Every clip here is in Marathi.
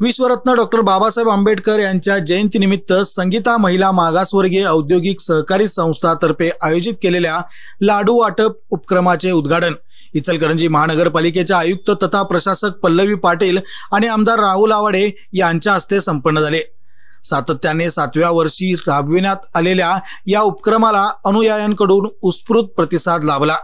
विश्वरत्न डॉक्टर बाबासाहेब आंबेडकर यांच्या जयंतीनिमित्त संगीता महिला मागासवर्गीय औद्योगिक सहकारी संस्थातर्फे आयोजित केलेल्या लाडू वाटप उपक्रमाचे उद्घाटन इचलकरंजी महानगरपालिकेच्या आयुक्त तथा प्रशासक पल्लवी पाटील आणि आमदार राहुल आवाडे यांच्या हस्ते संपन्न झाले। सातत्याने 7व्या वर्षी राबविण्यात आलेल्या या उपक्रमाला अनुयायांकडून उत्स्फूर्त प्रतिसाद लाभला।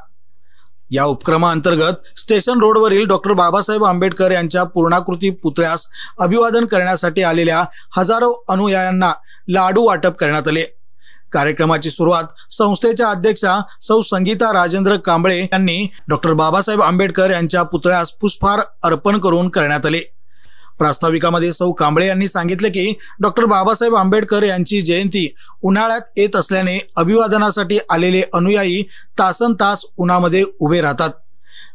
या उपक्रमाअंतर्गत स्टेशन रोडवरील डॉक्टर बाबासाहेब आंबेडकर यांच्या पूर्णाकृती पुतळ्यास अभिवादन करण्यासाठी आलेल्या हजारो अनुयायांना लाडू वाटप करण्यात आले। कार्यक्रमाची सुरुवात संस्थेच्या अध्यक्षा सौ संगीता राजेंद्र कांबळे यांनी डॉक्टर बाबासाहेब आंबेडकर यांच्या पुतळ्यास पुष्पहार अर्पण करून करण्यात आले। प्रास्ताविकामध्ये सौ कांबळे यांनी सांगितले की डॉक्टर बाबासाहेब आंबेडकर यांची जयंती उन्हाळ्यात येत असल्याने अभिवादनासाठी आलेले अनुयायी तासनतास उन्हामध्ये उभे राहतात।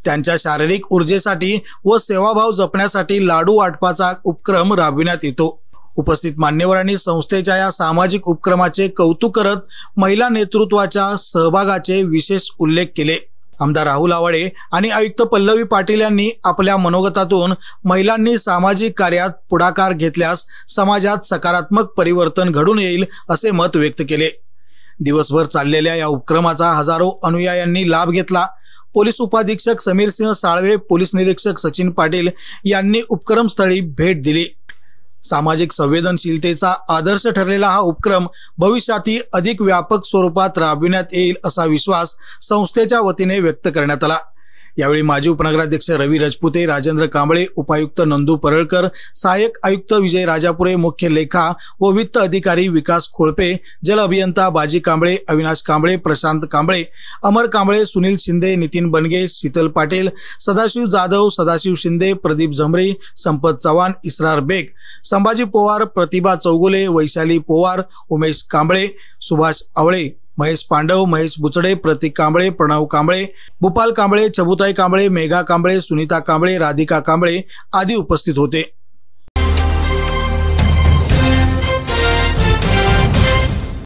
त्यांच्या शारीरिक ऊर्जेसाठी व सेवाभाव जपण्यासाठी लाडू वाटपाचा उपक्रम राबविण्यात येतो। उपस्थित मान्यवरांनी संस्थेच्या या सामाजिक उपक्रमाचे कौतुक करत महिला नेतृत्वाच्या सहभागाचे विशेष उल्लेख केले। आमदार राहुल आवाडे आणि आयुक्त पल्लवी पाटील यांनी आपल्या मनोगतातून महिलांनी सामाजिक कार्यात पुढाकार घेतल्यास समाजात सकारात्मक परिवर्तन घडून येईल असे मत व्यक्त केले। दिवसभर चाललेल्या या उपक्रमाचा हजारो अनुयायांनी लाभ घेतला। पोलीस उपाधीक्षक समीर सिंह साळवे, पोलीस निरीक्षक सचिन पाटील यांनी उपक्रमस्थळी भेट दिली। सामाजिक संवेदनशीलतेचा आदर्श ठरलेला हा उपक्रम भविष्यातही अधिक व्यापक स्वरूपात राबविण्यात येईल असा विश्वास संस्थेच्या वतीने व्यक्त करण्यात आला। यावेळी माजी उपनगराध्यक्ष रवी राजपुते, राजेंद्र कांबळे, उपायुक्त नंदू परळकर, सहाय्यक आयुक्त विजय राजापुरे, मुख्य लेखा व वित्त अधिकारी विकास खोळपे, जल अभियंता बाजी कांबळे, अविनाश कांबळे, प्रशांत कांबळे, अमर कांबळे, सुनील शिंदे, नितीन बनगे, शीतल पाटील, सदाशिव जाधव, सदाशिव शिंदे, प्रदीप झमरे, संपत चव्हाण, इसरार बेग, संभाजी पोवार, प्रतिभा चौगुले, वैशाली पोवार, उमेश कांबळे, सुभाष आवळे, महेश पांडव, महेश बुचडे, प्रतीक कांबळे, प्रणव कांबळे, भूपाल कांबळे, चबुताई कांबळे, मेघा कांबळे, सुनीता कांबळे, राधिका कांबळे आदी उपस्थित होते।